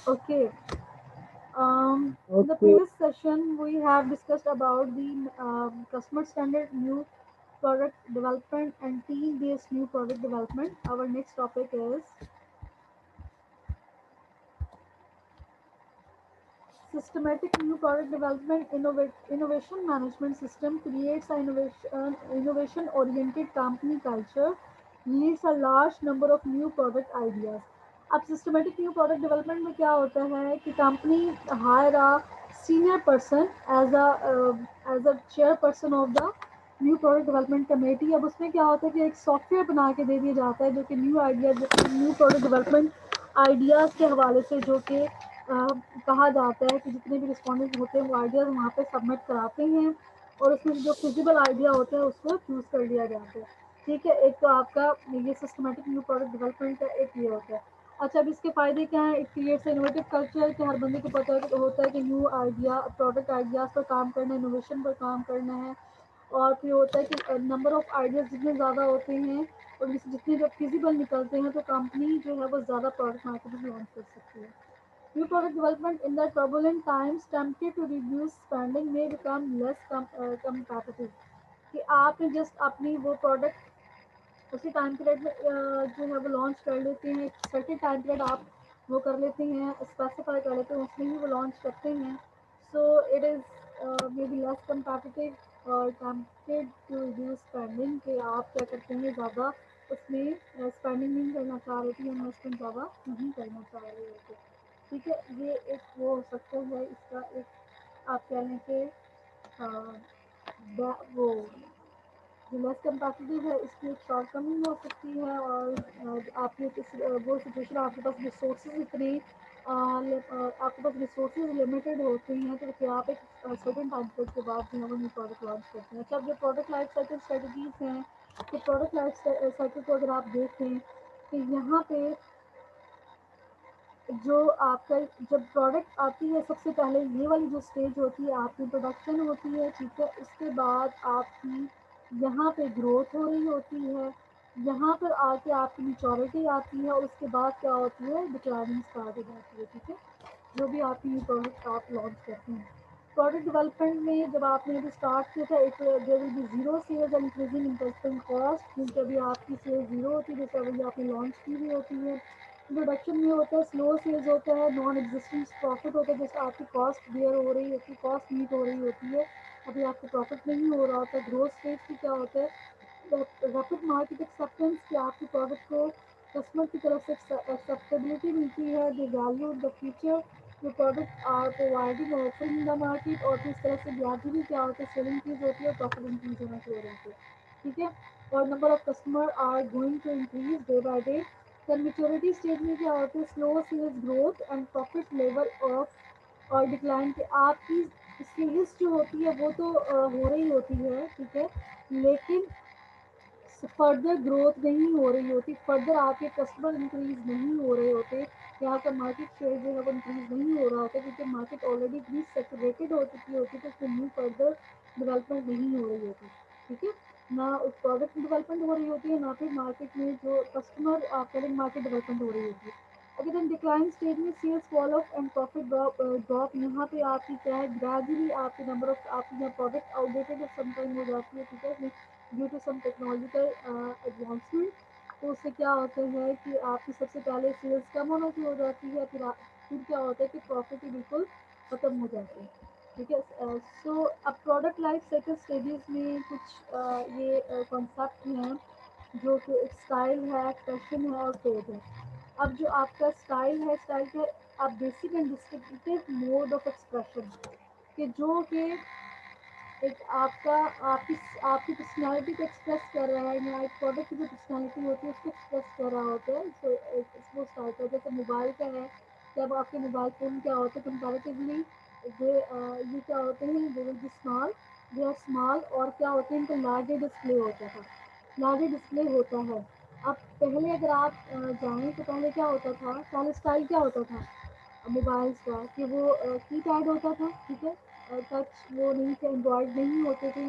Okay. In the Okay, previous session, we have discussed about the customer standard new product development and team-based new product development. Our next topic is systematic new product development. Innovation management system creates an innovation-oriented company culture, leads a large number of new product ideas. अब systematic new product development में क्या होता है कि company hire a senior person as a chair person of the new product development committee. अब उसमें क्या होता है कि एक सॉफ्टवेयर बना के दे दिया जाता है जो कि new idea new product development ideas के हवाले से जो कि कहा जाता है कि जितने भी रिस्पॉन्डेंट होते हैं वो आइडियाज़ वहाँ पे सबमिट कराते हैं और उसमें से जो फिजिबल आइडिया होता है उसको चूज़ कर लिया जाता है। ठीक है, एक तो आपका ये सिस्टमेटिक न्यू प्रोडक्ट डेवलपमेंट का एक ये होता है। अच्छा, अब इसके फ़ायदे क्या हैं? इट क्रिएट्स इनोवेटिव कल्चर कि हर बंदे को पता होता है कि न्यू आइडिया प्रोडक्ट आइडियाज़ पर काम करना है, इनोवेशन पर काम करना है। और फिर होता है कि नंबर ऑफ आइडियाज़ जितने ज़्यादा होते हैं और जितने जब फिजिबल निकलते हैं तो कंपनी जो है वो ज़्यादा प्रोडक्ट मार्केट में लॉन्च कर सकती है। New product development in the turbulent times tempted to reduce spending may become less competitive कि आपने जस्ट अपनी वो प्रोडक्ट उसी टाइम पीरियड में जो है वो लॉन्च कर लेते हैं। सर्टेन टाइम पीरियड आप वो कर लेते हैं, स्पेसिफाई कर लेते हैं, उसमें ही वो लॉन्च करते हैं। So it is may be less competitive और टेम्पटेड टू रिड्यूस स्पेंडिंग कि आप क्या करते हैं ज़्यादा उसमें स्पेंडिंग नहीं करना चाह रहे थे, इन्वेस्टमेंट ज़्यादा नहीं करना चाह रहे होते। ठीक है, ये एक वो हो सकता है इसका एक आप कह लें कि वो जो लेस कम्पेटिटिव है इसकी एक शॉर्ट कमिंग हो सकती है और आपकी वो सिचुएशन आपके पास रिसोर्सेज इतने आपके पास रिसोर्सेज लिमिटेड होते हैं तो फिर आप एक सर्टेन टाइम पीरियड के बाद जो है वो न्यू प्रोडक्ट लॉन्च करते हैं। अच्छा, अब जो प्रोडक्ट लाइफ साइकिल स्ट्रेटजीज हैं तो प्रोडक्ट लाइफ साइकिल को अगर आप देखें तो यहाँ पे जो आपका जब प्रोडक्ट आती है सबसे पहले ये वाली जो स्टेज होती है आपकी प्रोडक्शन होती है। ठीक है, उसके बाद आपकी यहाँ पे ग्रोथ हो रही होती है, यहाँ पर आके आपकी मेचोरिटी आती है और उसके बाद क्या होती है डिक्लाइनिंग स्टार्ट हो जाती है। ठीक है, जो भी आपकी न्यू प्रोडक्ट आप लॉन्च करते हैं प्रोडक्ट डेवलपमेंट में जब आपने अभी स्टार्ट किया था एक there will be zero sales and increasing investment cost क्योंकि अभी आपकी सेल जीरो होती है जैसे अभी आपने लॉन्च की हुई होती है। प्रोडक्शन में होता है स्लो सेल्स होता है, नॉन एग्जिस्टिंग प्रॉफिट होता है जैसे आपकी कॉस्ट बेयर हो रही होती है, कॉस्ट मीट हो रही होती है, अभी आपको प्रॉफिट नहीं हो रहा होता। ग्रोथ स्टेज की क्या होता है रैपिड मार्केट एक्सेप्टेंस कि आपके प्रोडक्ट को कस्टमर की तरफ से एक्सेप्टेबिलिटी मिलती है, द वैल्यू द फीचर जो product are providing offering in the market और फिर इस तरह से ग्रेजुअली क्या होता है सेलिंग इंक्रीज होती है, प्रॉफिट इंक्रीज होना शुरू हो जाता है। ठीक है, और number of customer are going to increase day by day. फिर मेच्योरिटी स्टेज में क्या होता है slow sales growth and profit level off और डिक्लाइन के आपकी सेल्स जो होती है वो तो हो रही होती है। ठीक है, लेकिन फर्दर ग्रोथ नहीं हो रही होती, फर्दर आपके कस्टमर इंक्रीज नहीं हो रहे होते या आपका मार्केट शेयर जो है वो इंक्रीज नहीं हो रहा होता क्योंकि मार्केट ऑलरेडी इतनी सेचुरेटेड हो चुकी होती है तो उसमें न्यू फर्दर डेवलपमेंट नहीं हो रही होती। ठीक है, ना उस प्रोडक्ट की डेवलपमेंट हो रही होती है ना फिर मार्केट में जो कस्टमर करेंट मार्केट डेवलपमेंट हो रही होती है। अगर हम डिक्लाइन स्टेज में sales fall off and profit drop यहाँ पे आपकी क्या है ग्रेजुअली आपकी नंबर ऑफ आपकी यहाँ प्रोडक्ट आउटडेटेड समटाइम हो जाती है। ठीक है, due to some technological advancement तो उससे क्या होता है कि आपकी सबसे पहले सेल्स कम होना शुरू हो जाती है, फिर क्या होता है कि प्रॉफिट ही बिल्कुल ख़त्म हो जाते हैं। ठीक है, सो अब प्रोडक्ट लाइफ साइकिल स्टेजेस में कुछ ये कॉन्सेप्ट हैं जो कि एक स्टाइल है, फैशन है और ट्रेड है। अब जो आपका स्टाइल है, स्टाइल का आप basic and distinctive mode of expression कि जो कि एक आपका आपकी आपकी पर्सनैलिटी को एक्सप्रेस कर रहा है या एक प्रोडक्ट की जो पर्सनैलिटी होती है उसको एक्सप्रेस कर रहा होता है। सो इसको स्टार्ट है जैसे मोबाइल का है कि अब आपके मोबाइल फ़ोन क्या होते हैं कंपैरेटिवली ये क्या होते हैं they will be small, they are small और क्या होते हैं इनका लार्जर डिस्प्ले होता है, लार्जर डिस्प्ले होता है। अब पहले अगर आप जाएँ तो पहले क्या होता था, पहले स्टाइल क्या होता था मोबाइल्स का कि वो कीपैड होता था। ठीक है, टच वो नहीं थे, एंड्रॉयड नहीं होते थे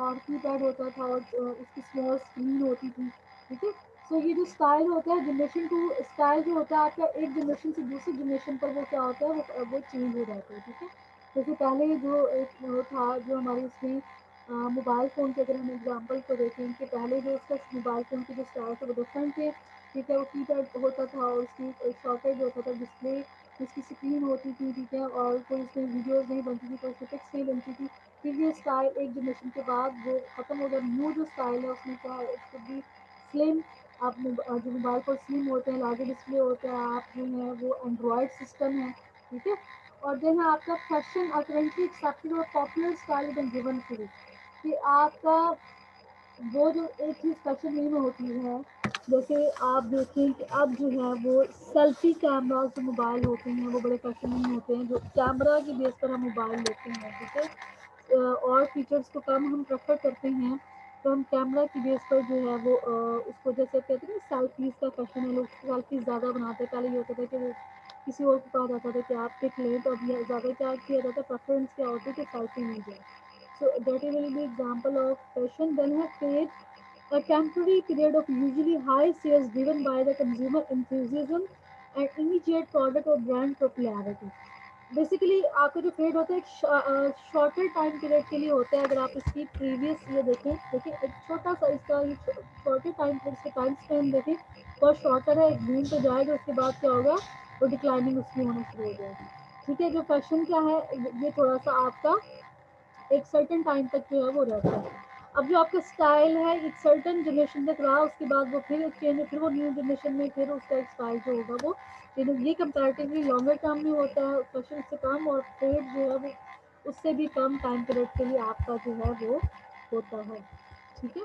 और कीपैड होता था और उसकी स्मॉल स्क्रीन होती थी। ठीक है, सो ये जो स्टाइल होता है जनरेशन टू स्टाइल जो होता है आपका एक जनरेशन से दूसरी जनरेशन पर वो क्या होता है वो चेंज हो जाता है, ठीक है। जैसे पहले जो एक वो था जो हमारे उसमें मोबाइल फ़ोन के अगर हम एग्जांपल को देखें कि पहले जो उसका मोबाइल फ़ोन के जो स्टाइल थे वो डिफरेंट थे, ठीक है। वो कीपैड होता था और उसकी शॉर्टेज होता था डिस्प्ले, उसकी स्क्रीन होती थी, ठीक है। और कोई उसमें वीडियोज़ नहीं बनती थी, कोई उसमें टेक्स्ट नहीं बनती थी। फिर ये स्टाइल एक जनरेशन के बाद वो ख़त्म हो गया। न्यू जो स्टाइल है उसमें क्या है, इट कुड बी स्लिम। आप जो मोबाइल पर स्लिम होते हैं, लार्जर डिस्प्ले होता है, आप जो है वो एंड्रॉयड सिस्टम है, ठीक है। और देन है आपका फैशन और करेंटली एक्सेप्टेड और popular style is given to कि आपका वो जो एक चीज़ फैशन में होती है, जैसे आप देखें कि अब जो है वो सेल्फी कैमरा जो मोबाइल होते हैं वो बड़े फैशन में होते हैं, जो कैमरा की बेस पर हम मोबाइल लेते हैं, ठीक है। और फीचर्स को कम हम प्रेफर करते हैं, तो हम कैमरा की बेस पर जो है वो उसको जैसे कहते हैं ना सेल्फीज़ का फैशन है, लोग सेल्फीज़ ज़्यादा बनाते हैं। पहले ये होता था कि वो किसी और के पास आता था कि आप पिक लें, तो अब ये ज़्यादा क्या किया जाता है, प्रेफरेंस क्या होती है कि सेल्फी ली जाए। So that will be example of fashion. Then have fade, a temporary period of usually high sales driven by the consumer enthusiasm and immediate product or brand popularity. Basically आपका जो fade होता है एक shorter time period के लिए होता है। अगर आप इसकी प्रीवियस ये देखें, देखिए एक छोटा सा इसका ये शॉर्टर टाइम पीरियड इसका टाइम स्पेन देखें, बहुत शॉर्टर है। एक बूम पे जाएगा, उसके बाद क्या होगा, वो डिक्लाइनिंग उसकी होना शुरू हो जाएगी, ठीक है। जो फैशन क्या है, ये थोड़ा सा आपका एक सर्टेन टाइम तक जो है वो रहता है। अब जो आपका स्टाइल है एक सर्टेन जनरेशन तक रहा, उसके बाद वो फिर चेंज, फिर वो न्यू जनरेशन में फिर उसका एक स्टाइल जो होगा वो चेंज। ये कंपैरेटिवली लॉन्गर टर्म में होता है, फैशन से कम, और फेड जो है वो उससे भी कम टाइम पीरियड के लिए आपका जो है वो होता है, ठीक है।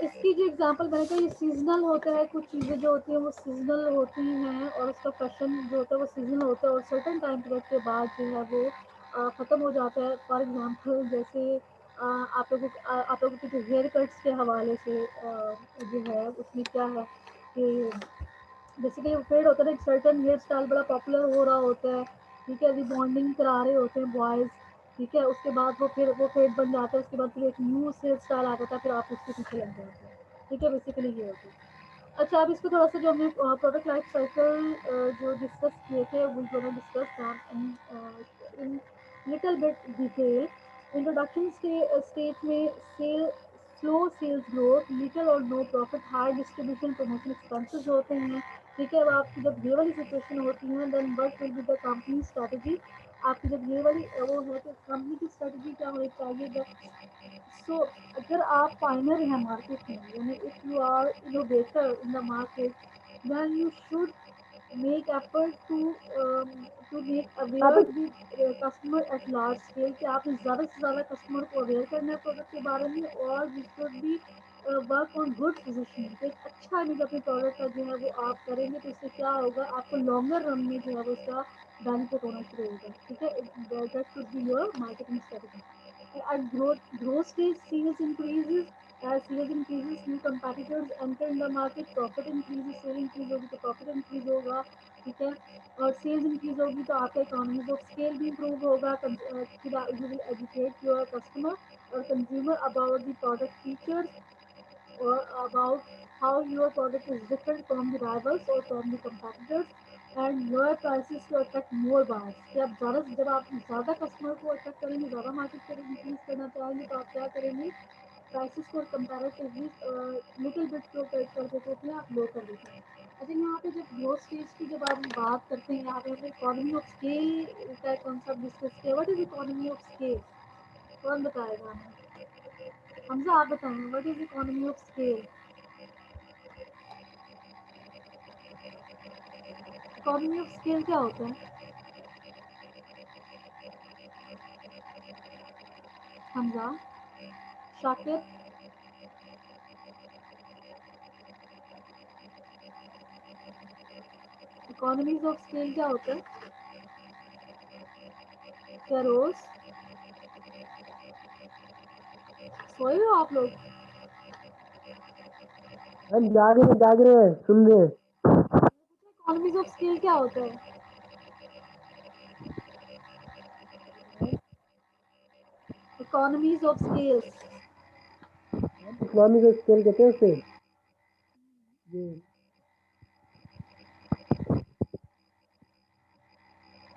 इसकी जो एग्जांपल मैंने कहा, ये सीजनल होता है। कुछ चीज़ें जो होती हैं वो सीजनल होती हैं, और उसका फैशन जो होता है वो सीजनल होता है, और सर्टेन टाइम पीरियड के बाद जो है वो ख़त्म हो जाता है। फॉर एग्जांपल जैसे आप लोगों के जो हेयर कट्स के हवाले से जो है उसमें क्या है कि बेसिकली फेड होता है ना, एक सर्टेन हेयर स्टाइल बड़ा पॉपुलर हो रहा होता है, ठीक है। रिबॉन्डिंग करा रहे होते हैं बॉयज़, ठीक है। उसके बाद वो फिर वो फेड बन जाता है, उसके बाद फिर एक न्यू हेयर स्टाइल आ जाता है, फिर आप उसके पीछे लग जाते हैं, ठीक है। बेसिकली ये होता है। अच्छा, अब इसको थोड़ा सा जो हमने प्रोडक्ट लाइफ साइकिल जो डिस्कस किए थे, we gonna discuss that in little bit detail. Introduction stage में sale slow sales growth, little और no profit, high distribution promotion expenses होते हैं, ठीक है। अब आपकी जब ये वाली सिचुएशन होती है, then what will be the company strategy. आपकी जब ये वाली वो है कि कंपनी की स्ट्रेटजी क्या होनी चाहिए। सो अगर आप पाइनर हैं मार्केट में, यानी if you are innovator in the market, then you should make effort to make aware the customer at large scale, कि आपने ज़्यादा से ज़्यादा कस्टमर को अवेयर करना है प्रोडक्ट के बारे में। और you should be work on good positioning, तो एक अच्छा इमेज अपने प्रोडक्ट का जो है वो आप करेंगे, तो इससे क्या होगा, आपको लॉन्गर रन में जो है वो इसका बेनिफिट होना शुरू होगा, ठीक है। That should be your marketing strategy. At growth stage, sales increases. As sales increases, new competitors enter in the market. Profit increases, sale increase होगी तो profit increase होगा, ठीक है। और sales increase होगी तो आपका economies of scale भी improve होगा। फिर you will educate your customer or consumer about the product features, or about how your product is different from the rivals or from the competitors, and your prices to attract more buyers। कि आप ज़्यादा जब आप ज़्यादा customer को attract करेंगे, ज़्यादा market करेंगे, इंक्रीज करना चाहेंगे, तो आप क्या करेंगे, प्राइसेस को कंपैरेटिवली लिटिल बिट जो कर देते हैं आप लो कर देते हैं। अच्छा, यहाँ पे जब ग्रोथ स्टेज की जब आप बात करते हैं, यहाँ पे हमने इकोनॉमी ऑफ स्केल का कॉन्सेप्ट डिस्कस किया। What is economy of scale, कौन बताएगा हमें? हमसे आप बताएं, what is economy of scale. Economy of scale क्या होता है? Hamza, Shakir, economies of scale क्या होता है? क्या रोज सोए हो आप लोग? हम जाग रहे हैं, सुन रहे हैं। इकोनॉमीज ऑफ स्केल क्या होता है? इकोनॉमीज ऑफ स्केल्स, इकोनॉमी का स्केल कहते हैं उसे। जी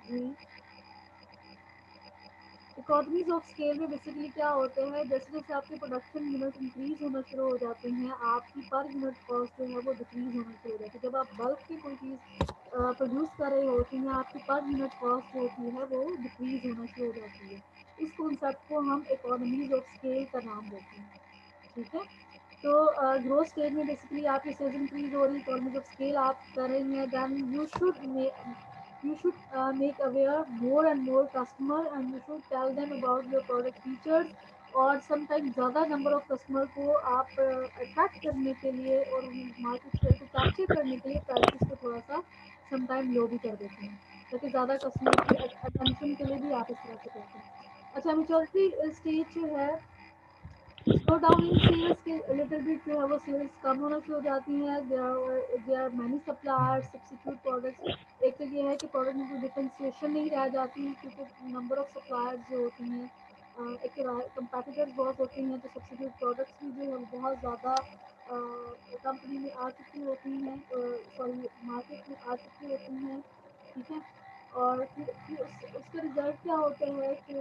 जी। इकोनॉमीज ऑफ स्केल में बेसिकली क्या होते हैं, जैसे जैसे आपके प्रोडक्शन यूनिट इंक्रीज होना शुरू हो जाते हैं, आपकी पर यूनिट कॉस्ट जो है वो डिक्रीज होना शुरू हो जाती है। जब आप बल्क की कोई चीज़ प्रोड्यूस कर रहे होते हैं, आपकी पर यूनिट कॉस्ट जो होती है वो डिक्रीज होना शुरू हो जाती है। इस कॉन्सेप्ट को हम इकोनॉमीज ऑफ स्केल का नाम देते हैं, ठीक है। तो ग्रोथ स्टेज में बेसिकली आपकी सेल्स इंक्रीज हो रही है, इकोनॉमीज ऑफ स्केल आप कर रहे हैं, then you should make aware more and more customer and you should tell them about your product features। और समटाइम ज़्यादा नंबर ऑफ कस्टमर को आप अट्रैक्ट करने के लिए और मार्केट शेयर को कैप्चर करने के लिए प्राइसेस को थोड़ा सा समटाइम लो भी कर देते हैं, ताकि ज़्यादा कस्टमर की अटेंशन के लिए भी आप इस तरह से करते हैं। अच्छा, मेच्योरिटी स्टेज जो है, स्लो डाउन इन सेल्स के लिटिल बिट जो है वो सेल्स कम होना शुरू हो जाती हैं। There are many suppliers substitute products. एक तो ये है कि प्रोडक्ट में कोई डिफरेंशिएशन नहीं रह जाती है, क्योंकि नंबर ऑफ सप्लायर्स जो होती हैं, एक तो कंपेटिटर्स बहुत होती हैं, तो सब्स्टिट्यूट प्रोडक्ट्स भी जो है बहुत ज़्यादा कंपनी में आ चुकी होती हैं, सॉरी मार्केट में आ चुकी होती हैं, ठीक है। और फिर उसका रिजल्ट क्या होता है कि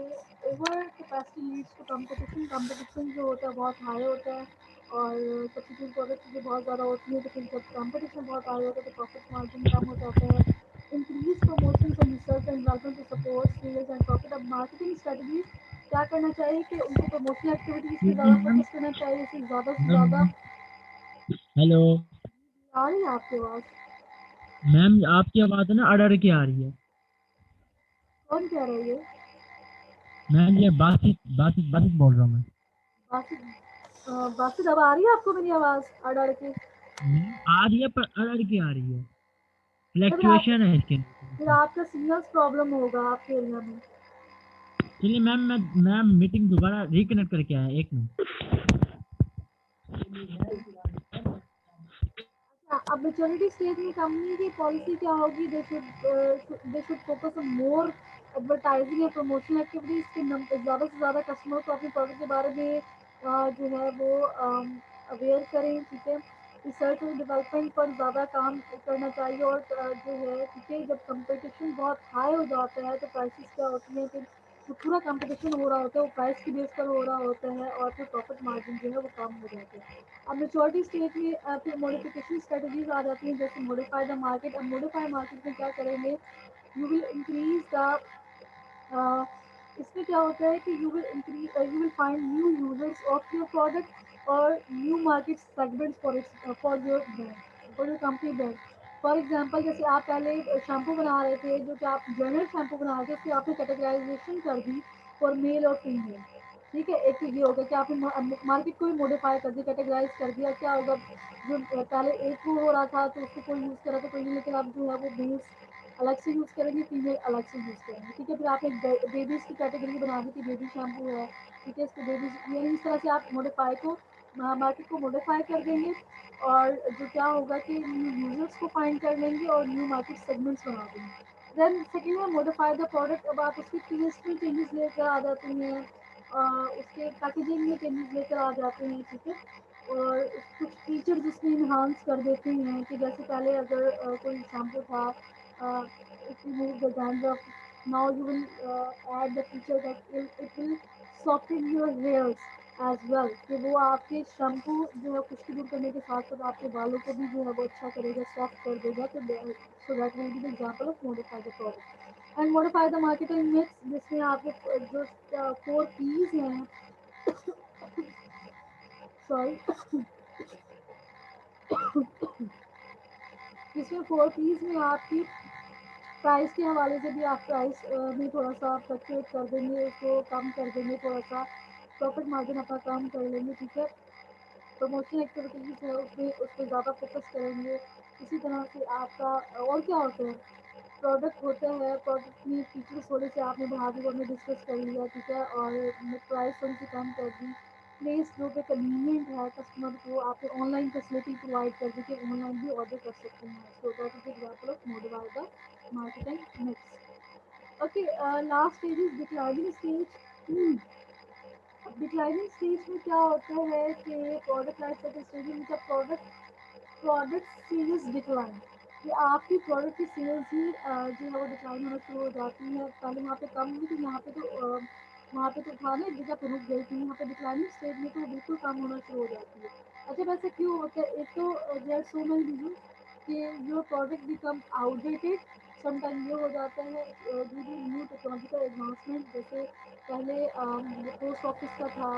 over capacity leads to competition. Competition जो होता है बहुत हाई होता है, और सब्सिट्यूट प्रोडक्ट्स जो बहुत ज़्यादा होती है, तो फिर जब कंपटीशन बहुत हाई होता है तो प्रॉफिट मार्जिन कम हो जाता है। Increase promotion and research and development to support sales and profit. अब मार्केटिंग स्ट्रेटजीज क्या करना चाहिए कि उनको प्रमोशनल एक्टिविटीज़ पे ज़्यादा मैम। फोकस करना चाहिए, इसे ज़्यादा से ज़्यादा। Ma'am hello. आ रही है आपके आवाज़? मैम आपकी आवाज़ ना अड़ अड़ के आ रही है। कौन कह रही है? मैम ये बासित बासित बासित बोल रहा हूँ मैं। बाकी बाकी अब आ रही है आपको मेरी आवाज़ अड़ अड़ के? मैम आ रही है पर अड़ अड़ के आ रही है। तो फिर आप फ्लैक्चुएशन है इसके फिर अंदर। आपका सिग्नल्स प्रॉब्लम होगा आपके एरिया में। चलिए मैम मैं मैम मीटिंग दोबारा रिकनेक्ट करके आया, एक मिनट। अच्छा, अब मेच्योरिटी स्टेज में कंपनी की पॉलिसी क्या होगी? They should focus on more advertising या प्रमोशनल एक्टिविटीज़ के ज़्यादा से ज़्यादा कस्टमर को अपने प्रोडक्ट के बारे में जो है वो अवेयर करें, ठीक है। रिसर्च और डेवलपमेंट पर ज़्यादा काम करना चाहिए, और जो है क्योंकि जब कंपटीशन बहुत हाई हो जाता है तो प्राइसेस क्या होती हैं, फिर जो पूरा कंपटीशन हो रहा होता है वो प्राइस की बेस पर हो रहा होता है, और फिर प्रॉफिट मार्जिन जो है वो कम हो जाते हैं। अब मेच्योरिटी स्टेज में फिर मॉडिफिकेशन स्ट्रेटजीज आ जाती हैं, जैसे मॉडिफाई द मार्केट। अब मॉडिफाई मार्केट में क्या करेंगे? यू विल इंक्रीज द इसमें क्या होता है कि you will find new users of your product और new market segments for your company brand. For example, जैसे आप पहले शैम्पू बना रहे थे, जो कि आप जनरल शैम्पू बना रहे थे, उसकी आपने कैटेगराइजेशन कर दी फॉर मेल और फीमेल, ठीक है। एक तो ये हो गया कि आपने मार्केट को भी मॉडिफाई कर दिया, कैटेगराइज कर दिया। क्या होगा, जो पहले एक को हो रहा था तो उसको कोई यूज़ कर रहा था कोई नहीं, लेकिन अब जो है वो मेल्स अलग से यूज़ करेंगे, फीमेल अलग से यूज़ करेंगे, ठीक है। फिर आपने बेबीज़ की कैटेगरी बना दी कि बेबी शैम्पू है, ठीक है, इसको बेबीज़, यानी इस तरह से आप मॉडिफाई को मार्केट को मॉडिफाई कर देंगे। और जो क्या होगा कि न्यू यूजर्स को फाइंड कर लेंगे और न्यू मार्केट सेगमेंट्स बना देंगे। देन सेकेंड है मॉडिफाई द प्रोडक्ट। अब आप उसकी टेस्ट में चेंजेस लेकर आ जाते हैं, उसके पैकेजिंग में चेंजेस लेकर आ जाते हैं, ठीक है। और कुछ फीचर्स उसमें इन्हांस कर देते हैं, कि जैसे पहले अगर कोई शैम्पू था, it remove the dandruff, now you will add the feature that it will soften your hairs as well, कि वो आपके शैम्पू जो है खुश्की दूर करने के साथ साथ आपके बालों को भी जो है वो अच्छा करेगा, सॉफ्ट कर देगा। तो so that will be the example of modify the product. And modify the marketing mix, जिसमें आपके जो 4 P's हैं, सॉरी, जिसमें 4 P's में आपकी प्राइस के हवाले से भी आप प्राइस में थोड़ा सा फ्लक्चुएट कर देंगे, उसको कम कर देंगे, थोड़ा सा प्रॉफिट मार्जिन अपना कम कर लेंगे, ठीक है। प्रमोशन एक्टिविटीज़ है उसमें उस पर ज़्यादा फोकस करेंगे। इसी तरह से आपका और क्या होता है, प्रोडक्ट होता है, प्रोडक्ट में फीचर्स थोड़े से आपने बढ़ा दी, वो हमने डिस्कस कर लिया, ठीक है। और प्राइस थोड़ी सी कम कर दी। प्लेस जो पे कन्वीनियंट है कस्टमर को, आपने ऑनलाइन फैसिलिटी प्रोवाइड कर दी कि ऑनलाइन भी ऑर्डर कर सकते हैं। So that is example of modify the marketing mix. Okay, last stage is declining stage. Declining stage में क्या होता है कि प्रोडक्ट लाइफ साइकिल स्टेज में जब प्रोडक्ट प्रोडक्ट सेल्स डिक्लाइन, कि आपकी प्रोडक्ट की सेल्स ही जो है वो डिक्लाइन होना शुरू हो जाती है। पहले वहाँ पे कम हुई थी, यहाँ पे तो वहाँ पे तो था ना, एक जगह पे रुक गई थी, यहाँ पे डिक्लाइनिंग स्टेज में तो वो बिल्कुल कम होना शुरू हो जाती है। अच्छा, वैसे क्यों होता है? एक तो there are so many reason कि your product become outdated. Sometime ये हो जाता है due to new technological advancement. जैसे पहले पोस्ट ऑफिस का था,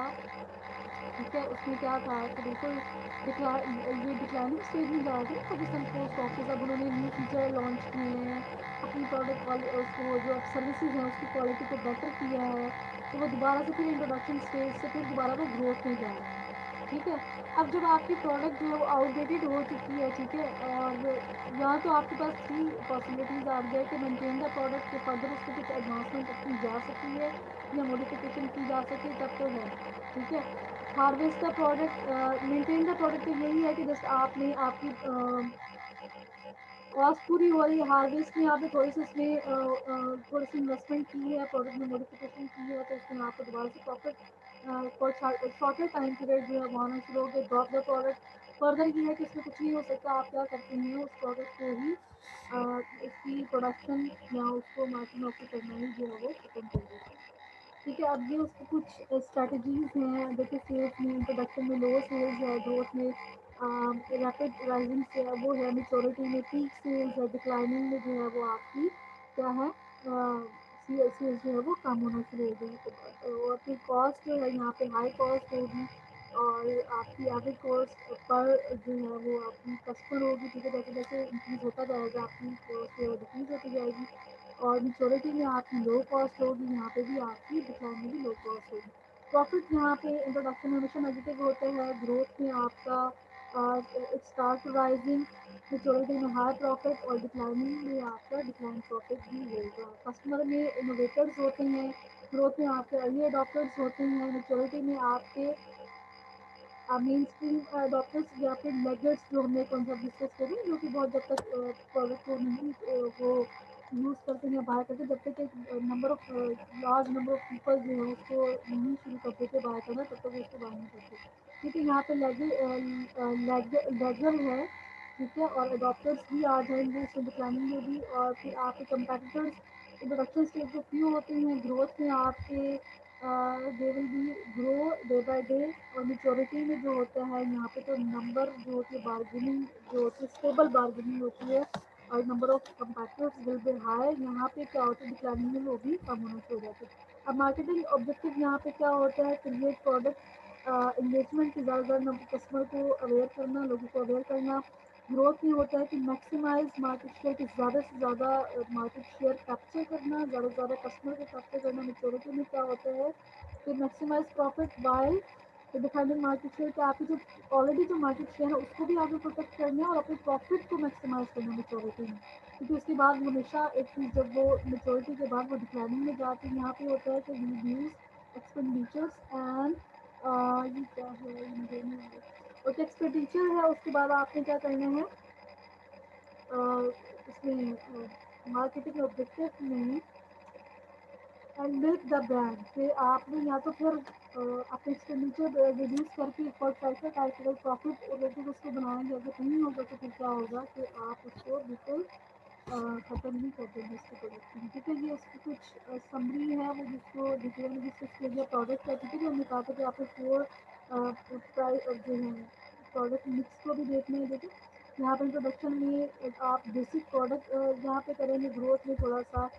ठीक है, उसमें क्या था कि बिल्कुल ये डिक्लाइनिंग स्टेज में जा रहे थे पाकिस्तान पोस्ट ऑफिस। अब उन्होंने न्यू फीचर लॉन्च किए हैं, अपनी प्रोडक्ट उसको जो अब सर्विसेज हैं उसकी क्वालिटी को बेटर किया है, तो वो दोबारा से फिर इंट्रोडक्शन स्टेज से फिर दोबारा वो ग्रोथ में जा रहे हैं। ठीक है, अब जब आपकी प्रोडक्ट जो है वो आउटडेटेड हो चुकी है, ठीक है, और यहाँ तो आपके पास थ्री पॉसिबिलिटीज़ आ गया कि मेंटेन द प्रोडक्ट के फर्दर उसको कुछ एडवांसमेंट की जा सकती है या मॉडिफिकेशन की जा सके, तब तो है। ठीक है, harvest the product, maintain the product तो यही है कि जस्ट आपने आपकी कॉस्ट पूरी हो रही है, हार्वेस्ट में आपने थोड़ी सी उसमें थोड़ी सी इन्वेस्टमेंट की है, प्रोडक्ट में मॉडिफिकेशन की है, तो उसमें आपको दोबारा से profit for shorter time period जो है वो आना शुरू हो गया। ड्रॉप द प्रोडक्ट फर्दर ये है कि इसमें कुछ नहीं हो सकता, आप क्या करते हैं उस प्रोडक्ट को ही उसकी प्रोडक्शन या उसको मार्केट में ऑफर करना ही जो है वो खत्म कर देते हैं। ठीक है, अब ये उसकी कुछ स्ट्रैटेजीज हैं। देखिए, सेल्स में इंट्रोडक्शन में लो सेल्स है, ग्रोथ में रैपिड राइजिंग से वो है, मेच्योरिटी में पीक सेल्स है, डिक्लाइनिंग में जो है वो आपकी क्या है, सेल्स जो है वो कम होना शुरू हो गई। और फिर कॉस्ट जो है यहाँ पे हाई कॉस्ट होगी, और आपकी एवरेज कॉस्ट पर जो है वो आपकी कस्टमर होगी। ठीक है, जैसे जैसे इंक्रीज होता जाएगा आपकी कॉस्ट जो है डिक्रीज होती जाएगी, और मेच्योरिटी में आपकी लो कॉस्ट होगी, यहाँ पे भी आपकी डिक्लाइन में भी लो कॉस्ट होगी। प्रॉफिट यहाँ पे इंट्रोडक्शन में हमेशा नेगेटिव होता है, ग्रोथ में आपका इट स्टार्ट राइजिंग, मेच्योरिटी में हाई प्रॉफिट, और डिक्लाइनिंग में आपका डिक्लाइन प्रॉफिट भी होगा। कस्टमर में इनोवेटर्स होते हैं, ग्रोथ में आपके अर्ली अडॉप्टर्स होते हैं, मेच्योरिटी में आपके मेन स्ट्रीम डॉक्टर्स या फिर लेगर्स जो हमने कॉन्सेप्ट डिस्कस करें, जो कि बहुत जब तक प्रोडक्ट को नहीं वो यूज़ करते हैं, बाय करते जब तक एक number of large number of people जो है उसको नहीं शुरू कर देते बाय करना, तब तक वो उसको बाय नहीं करते। ठीक है, यहाँ पे लेगर है, ठीक है, और अडॉप्टर्स भी आ जाएंगे इसमें डिक्लाइनिंग में भी, और फिर आपके कंपेटिटर्स इंट्रोडक्शन स्टेज जो फ्यू होते हैं, ग्रोथ में आपके दे will B grow day by day, और मेच्योरिटी में जो होता है यहाँ पे तो नंबर जो होती है बार्गेनिंग जो होती है स्टेबल बार्गेनिंग होती है, और number of competitors will be high. यहाँ पे क्या होता है, डिक्लाइनिंग में वो भी कम होना शुरू हो जाता है। अब मार्केटिंग ऑब्जेक्टिव यहाँ पे क्या होता है, क्रिएट प्रोडक्ट इंगेजमेंट की ज़्यादा कस्टमर को अवेयर करना, लोगों को अवेयर करना। ग्रोथ में होता है कि मैक्सिमाइज मार्केट शेयर, कि ज़्यादा से ज़्यादा मार्केट शेयर कैप्चर करना, ज़्यादा से ज़्यादा कस्टमर को कैप्चर करना। मेच्योरिटी में क्या होता है कि maximise profit by defining market share, कि आपकी जो ऑलरेडी जो मार्केट शेयर है उसको भी आपको प्रोटेक्ट करना है, और अपने प्रॉफिट को मैक्सिमाइज करना मेच्योरिटी में। क्योंकि उसके बाद हमेशा एक चीज़ जब वो मेच्योरिटी के बाद वो डिक्लाइनिंग में जाती है, यहाँ पे होता है कि रिड्यूस एक्सपेंडिचर्स एंड ये क्या है, ये मुझे नहीं आ रहा। ओके, एक्सपेंडिचर है, उसके बाद आपने क्या करना है इसमें मार्केटिंग ऑब्जेक्टिव में एंड मिल्क द ब्रांड, फिर आपने या तो फिर अपने एक्सपेंडिचर रिड्यूस करके फॉर पैसा टाइप अगर प्रॉफिट ओरिएंटेड उसको बनाएंगे, अगर नहीं होगा तो फिर क्या होगा कि आप उसको बिल्कुल ख़त्म नहीं कर देंगे उसकी प्रोडक्शन। ठीक है, ये उसकी कुछ समरी है वो जिसको डिटेल में डिस्कस किया गया प्रोडक्ट का। ठीक है, जो हमने कहा था कि आपको फोर प्राइस जो है प्रोडक्ट मिक्स को भी देखना है। देखिए, यहाँ पर इंट्रोडक्शन में आप बेसिक प्रोडक्ट यहाँ पे करेंगे, ग्रोथ में थोड़ा सा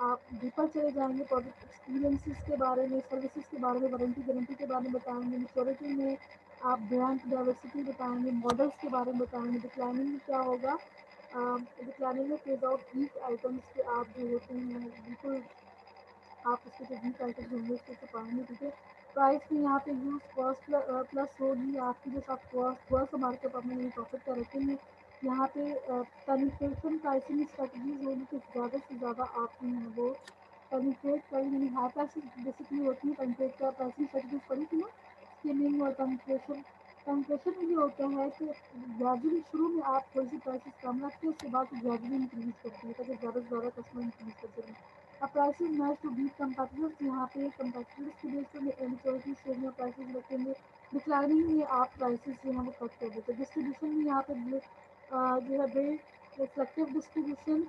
आप डीपर चले जाएंगे, प्रोडक्ट एक्सपीरियंसेस के बारे में, सर्विसेज के बारे में, वारंटी गारंटी के बारे में बताएंगे। मेच्योरिटी में आप ब्रांड डाइवर्सिटी बताएंगे, मॉडल्स के बारे में बताएंगे। डिक्लाइनिंग में क्या होगा, डिक्लाइनिंग में फेज आउट वीक आइटम्स के आप जो होते हैं बिल्कुल आप उसके जो वीक आइटम्स होंगे उसको छुपाएंगे। ठीक है, प्राइस में यहाँ पे यूज कॉस्ट प्लस होगी आपकी जो सब कॉस्ट वर्क मार्केट अपने लिए प्रॉफिट का रखेंगे। यहाँ पे पेनिट्रेशन प्राइसिंग स्ट्रेटजीज होगी कि ज़्यादा से ज़्यादा आप जो है वो पेनिट्रेट करें, यानी हाई प्राइसिंग बेसिकली होती है। पेनिट्रेट का प्राइसिंग स्ट्रेटजीज पड़ी थी ना, स्किमिंग और पेनिट्रेशन। पेनिट्रेशन में ये होता है कि ग्रेजुअली शुरू में आप थोड़ी सी प्राइसेस कम रखते हैं, उसके बाद ग्रेजुअली इंक्रीज करती है ताकि ज़्यादा से ज़्यादा कस्टमर इंक्रीज कर सकें। Prices match to beat competitors, यहाँ पे कंपेटिटर्स के बेस पर मेच्योरिटी स्टेज में प्राइसेस रखेंगे। डिक्लाइनिंग में आप प्राइसेस जो है वो कट कर देते हैं। डिस्ट्रीब्यूशन में यहाँ पे जो है बिल्ड सेलेक्टिव डिस्ट्रीब्यूशन,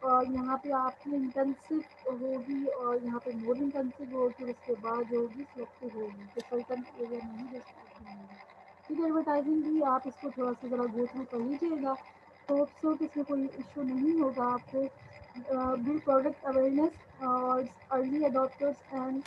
और यहाँ पे आपकी इंटेंसिव होगी और यहाँ पे मोर इंटेंसिव होगी, उसके बाद जो होगी सिलेक्टिव होगी, तो सर्टन एरिया में ही डिस्ट्रीब्यूशन होगी। ठीक है, एडवर्टाइजिंग भी आप इसको थोड़ा सा ज़रा गो थ्रू कर लीजिएगा, तो होप सो कि इसमें कोई इशू नहीं होगा आपको। बिल्ड प्रोडक्ट अवेयरनेस और अर्ली अडॉप्टर्स एंड,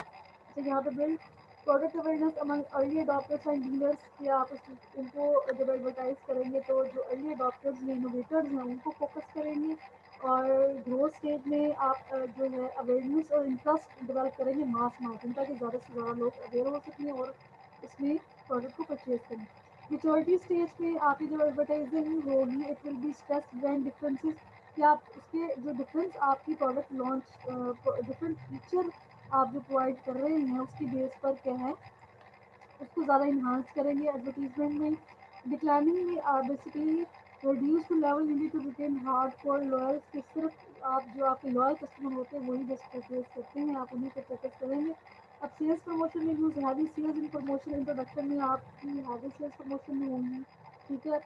तो यहाँ पे build product awareness among early adopters and dealers, कि आप उनको जब एडवर्टाइज करेंगे तो जो अर्ली अडॉप्टर्स हैं, इनोवेटर्स हैं, उनको फोकस करेंगे। और ग्रोथ स्टेज में आप जो है अवेयरनेस और इंटरेस्ट डेवलप करेंगे मास मार्केटिंग, ताकि ज़्यादा से ज़्यादा लोग अवेयर हो सकें और इसमें प्रोडक्ट को परचेज करें। मेच्योरिटी स्टेज पे आपकी जो एडवर्टाइजिंग होगी, it will be stress brand differences, कि आप उसके जो डिफरेंस आपकी प्रोडक्ट लॉन्च डिफरेंट फीचर आप जो प्रोवाइड कर रहे हैं उसकी बेस पर क्या है, उसको ज़्यादा इन्हांस करेंगे एडवर्टीजमेंट में। डिक्लाइनिंग में basically reduce to level needed to retain hard for loyal, कि सिर्फ आप जो आपके लॉयल कस्टमर होते हैं वही बस परचेज करते हैं, आप उन्हीं पर फोकस करेंगे। अब सेल्स प्रमोशन में use heavy sales in promotion, introduction में आपकी हैवी सेल्स प्रमोशन में होंगी। ठीक है,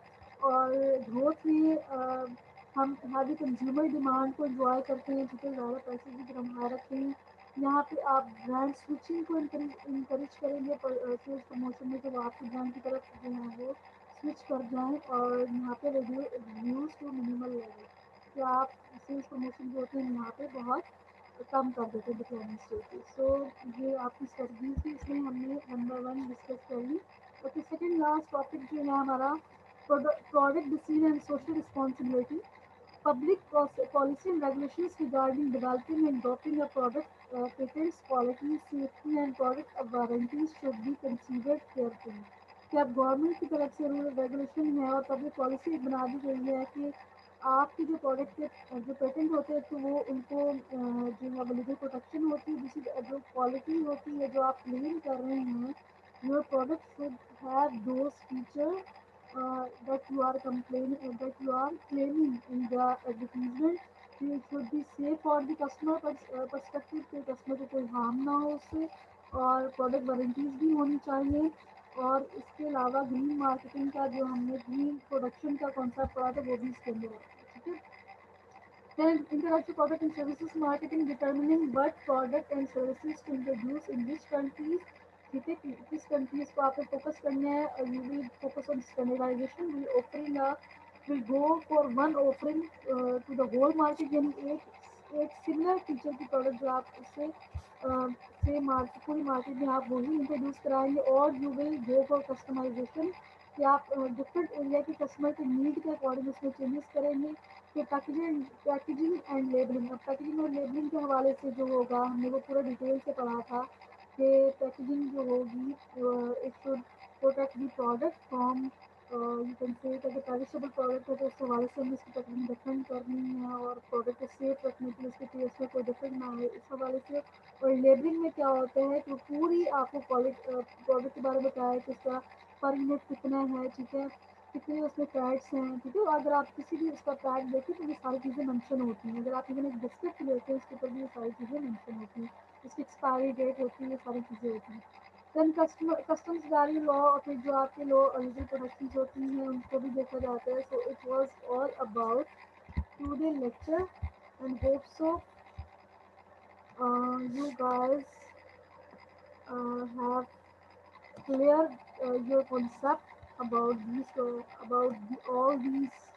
और ग्रोथ में हम हैवी कंज्यूमर डिमांड को इन्जॉय करते हैं, ठीक है, ज़्यादा पैसे की तरफ हाई रखते हैं। यहाँ पे आप ब्रांड स्विचिंग को इनकरेज करेंगे पर सेल्स प्रमोशन में, जब आपकी ब्रांड की तरफ जो है वो स्विच कर जाएँ, और यहाँ पे रिव्यूज़ टू मिनिमल लेवल, कि आप सेल्स प्रमोशन जो होते हैं यहाँ पे बहुत कम कर देते हैं डिक्लाइनिंग स्टेज पे। सो ये आपकी स्ट्रेटजीज थी, इसमें हमने वन बाय वन डिस्कस कर ली। ओके, सेकेंड लास्ट टॉपिक जो है हमारा product decision and social responsibility. Public policy and regulations regarding developing and adopting a product, patents, quality, safety and product warranties should be considered carefully। कि अब government की तरफ से rule regulation है और पब्लिक पॉलिसी बना दी गई है कि आपके जो प्रोडक्ट के जो पेटेंट होते हैं तो वो उनको जो है वो लीगल प्रोटेक्शन होती है। दूसरी जो क्वालिटी होती है जो आप क्लेम कर रहे हैं, your product should have those feature that you are complaining that you are claiming in the advertisement, it should be safe for the customer perspective, कि कस्टमर को कोई हार्म ना हो उससे, और प्रोडक्ट वारंटीज भी होनी चाहिए। और इसके अलावा ग्रीन मार्केटिंग का जो हमने ग्रीन प्रोडक्शन का कॉन्सेप्ट पढ़ा था वो भी इसके अंदर आता है। ठीक है, then intellectual product and services marketing, determining what product and services to introduce in which countries, ठीक है, किस कंट्रीज को आपको फोकस करना है, और you will focus on standardisation, will offering will go for one offering to the whole market, यानी एक सिमिलर फीचर की प्रोडक्ट जो आप उससे से मार्केट पूरी मार्केट में आप वही इंट्रोड्यूस कराएंगे। और you will go for customisation, कि आप डिफरेंट एरिया के कस्टमर के नीड के अकॉर्डिंग उसमें चेंजेस करेंगे। कि पैकेजिंग एंड लेबलिंग, अब पैकेजिंग और लेबलिंग के हवाले से जो होगा हमने वो पूरा डिटेल से पढ़ा था, कि पैकेजिंग जो होगी it should protect the product from, you can say अगर पेरिशेबल प्रोडक्ट है तो उस हवाले से हमें उसकी पैकेजिंग डिफरेंट करनी है, और प्रोडक्ट को सेफ रखने के लिए उसके टेस्ट में कोई डिफरेंट ना हो इस हवाले से। और लेबलिंग में क्या होता है कि पूरी आपको प्रोडक्ट के बारे में बताया कि उसका पर यूनिट कितना है, ठीक है, कितने उसमें फैट्स हैं, ठीक है। अगर आप किसी भी उसका फैट देखें तो ये सारी चीज़ें मेंशन होती हैं। अगर आप इवन एक बिस्किट लेते हैं उसके ऊपर भी ये सारी चीज़ें मेंशन होती हैं, उसकी एक्सपायरी डेट होती है, ये सारी चीज़ें होती हैं। देन कस्टम्स वैल्यू लॉ, और फिर जो आपके लॉ लीगल प्रोडक्शंस होती हैं उनको भी देखा जाता है। So it was all about today lecture, and hope so you guys have clear your concept about these all these